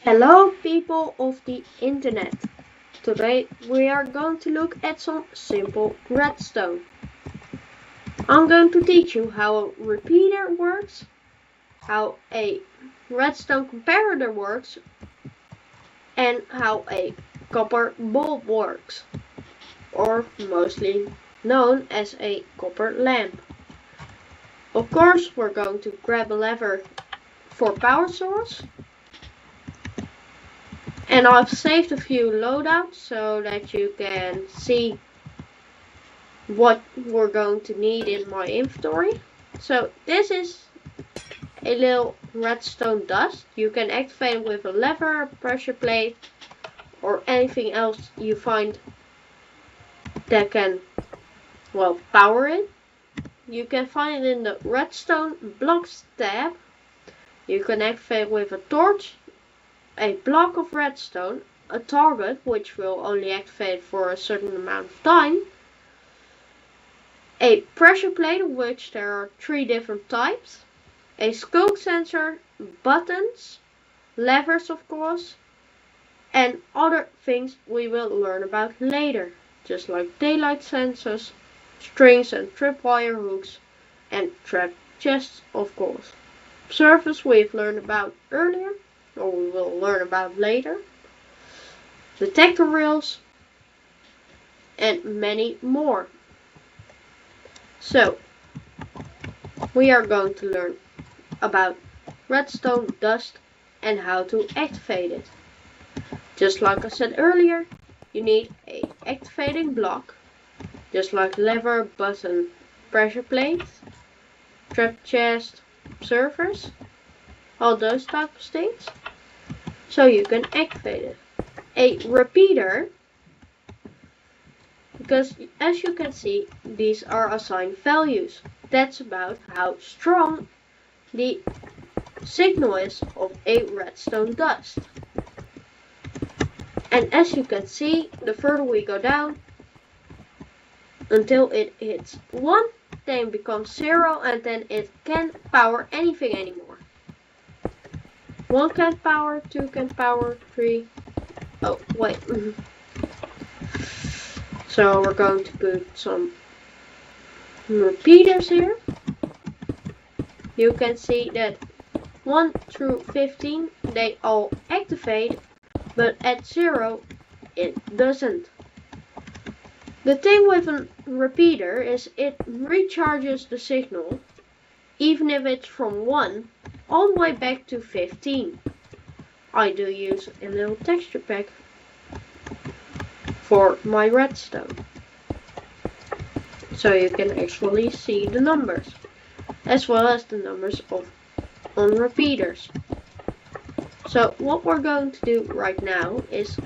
Hello people of the internet. Today we are going to look at some simple redstone. I'm going to teach you how a repeater works, how a redstone comparator works, and how a copper bulb works, or mostly known as a copper lamp. Of course, we're going to grab a lever for power source. And I've saved a few loadouts so that you can see what we're going to need in my inventory. So this is a little redstone dust. You can activate with a lever, pressure plate, or anything else you find that can, power it. You can find it in the redstone blocks tab. You can activate with a torch, a block of redstone, a target which will only activate for a certain amount of time, a pressure plate of which there are 3 different types, a scope sensor, buttons, levers of course, and other things we will learn about later, just like daylight sensors, strings and tripwire hooks, and trap chests of course. Observers we've learned about earlier, or we will learn about later, detector rails, and many more. So, we are going to learn about redstone dust and how to activate it. Just like I said earlier, you need a activating block, just like lever, button, pressure plate, trap chest, observers, all those type of things, so you can activate it. A repeater, because as you can see, these are assigned values. That's about how strong the signal is of a redstone dust. And as you can see, the further we go down until it hits 1, then it becomes 0, and then it can't power anything anymore. 1 can't power, 2 can't power, 3. Oh, wait. So we're going to put some repeaters here. You can see that 1 through 15, they all activate, but at 0, it doesn't. The thing with a repeater is it recharges the signal, even if it's from 1 all the way back to 15. I do use a little texture pack for my redstone, so you can actually see the numbers, as well as the numbers on repeaters. So what we're going to do right now is,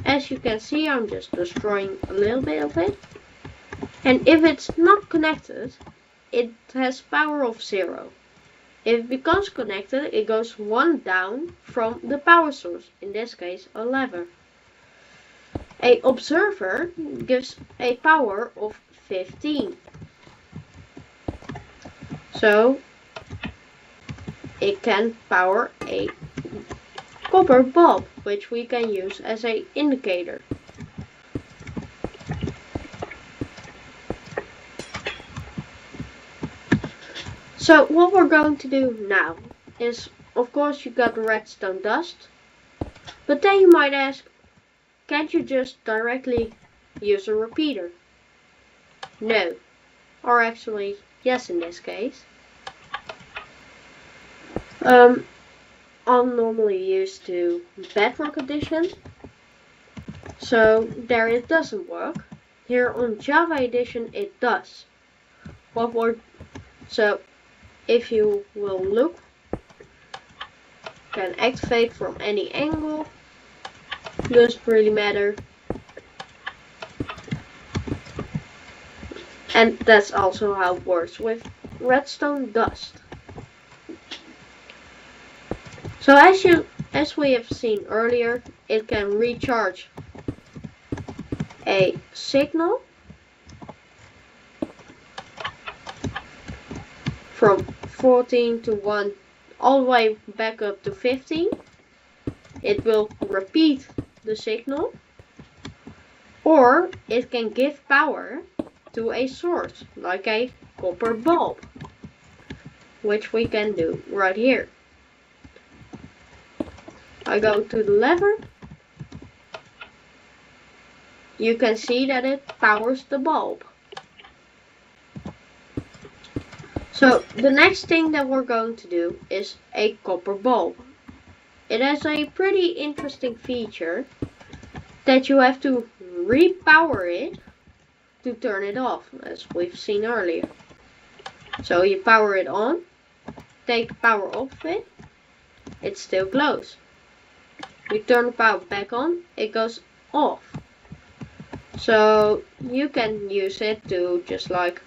as you can see, I'm just destroying a little bit of it, and if it's not connected, it has power of 0. If it becomes connected, it goes 1 down from the power source, in this case a lever. A observer gives a power of 15. So it can power a copper bulb, which we can use as an indicator. So what we're going to do now is, of course, you got the redstone dust, but then you might ask, can't you just directly use a repeater? No, or actually yes in this case. I'm normally used to Bedrock Edition, so there it doesn't work. Here on Java Edition it does. So if you will look, can activate from any angle, doesn't really matter. And that's also how it works with redstone dust. So as we have seen earlier, it can recharge a signal from 14 to 1 all the way back up to 15. It will repeat the signal, or it can give power to a source, like a copper bulb, which we can do right here. I go to the lever. You can see that it powers the bulb. So the next thing that we're going to do is a copper bulb. It has a pretty interesting feature that you have to repower it to turn it off, as we've seen earlier. So you power it on, take the power off of it, it still glows. You turn the power back on, it goes off. So you can use it to just like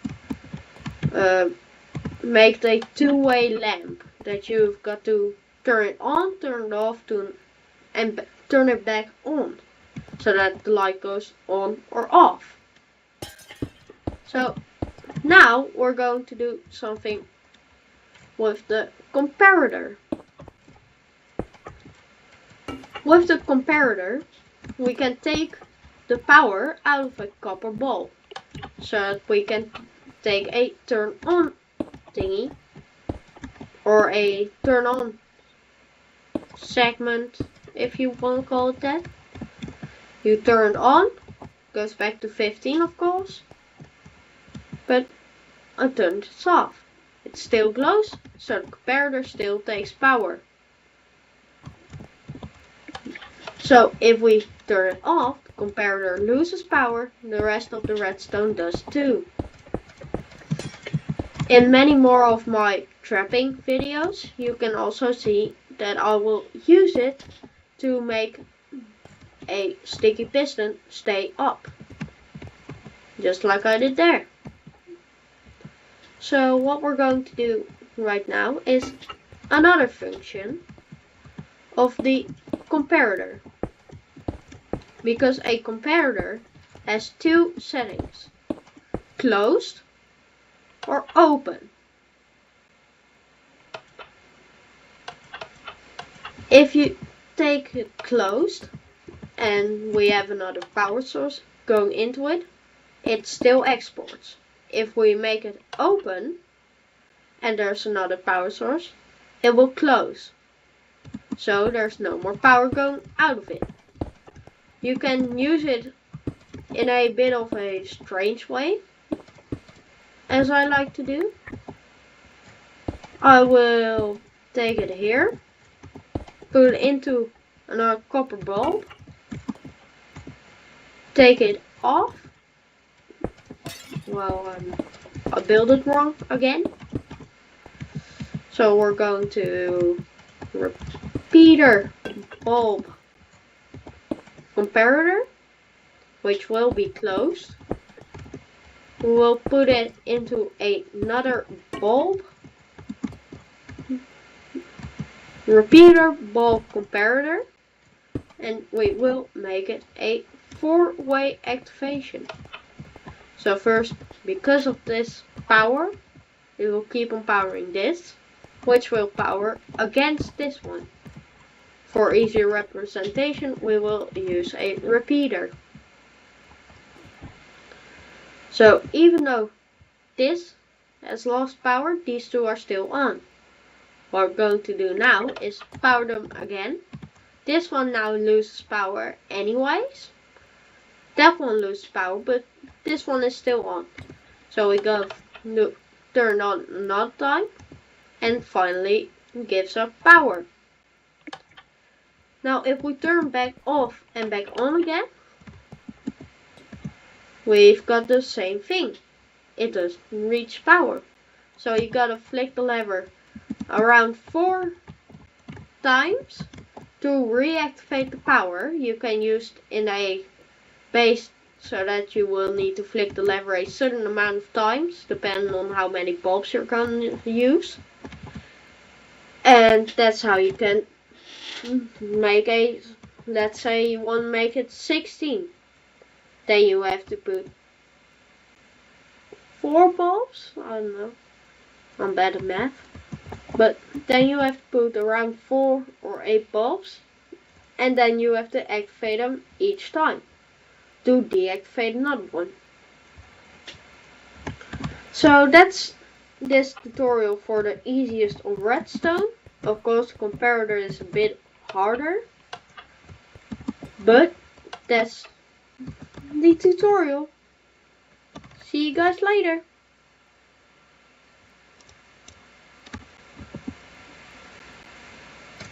make a two-way lamp that you've got to turn it on, turn it off, and turn it back on, so that the light goes on or off. So now we're going to do something with the comparator. With the comparator, we can take the power out of a copper bulb, so that we can take a turn on thingy, or a turn on segment, if you want to call it that. You turn it on, goes back to 15 of course, but I turned it off. It still glows, so the comparator still takes power. So if we turn it off, the comparator loses power, the rest of the redstone does too. In many more of my trapping videos, you can also see that I will use it to make a sticky piston stay up, just like I did there. So what we're going to do right now is another function of the comparator, because a comparator has two settings: closed or open. If you take it closed and we have another power source going into it, it still exports. If we make it open and there's another power source, it will close. So there's no more power going out of it. You can use it in a bit of a strange way, as I like to do. I will take it here, put it into another copper bulb, take it off. Well, I built it wrong again. So we're going to repeater bulb comparator, which will be closed. We will put it into another bulb, repeater bulb comparator, and we will make it a 4-way activation. So first, because of this power, it will keep on powering this, which will power against this one. For easier representation, we will use a repeater. So even though this has lost power, these two are still on. What we're going to do now is power them again. This one now loses power anyways. That one loses power, but this one is still on. So we go turn on another time, and finally gives up power. Now if we turn back off and back on again, we've got the same thing. It doesn't reach power. So you gotta flick the lever around 4 times to reactivate the power. You can use it in a base, so that you will need to flick the lever a certain amount of times, depending on how many bulbs you're going to use. And that's how you can make a, let's say you want to make it 16. Then you have to put 4 bulbs? I don't know. I'm bad at math. But then you have to put around 4 or 8 bulbs, and then you have to activate them each time to deactivate another one. So that's this tutorial for the easiest on redstone. Of course, the comparator is a bit harder, but that's the tutorial. See you guys later.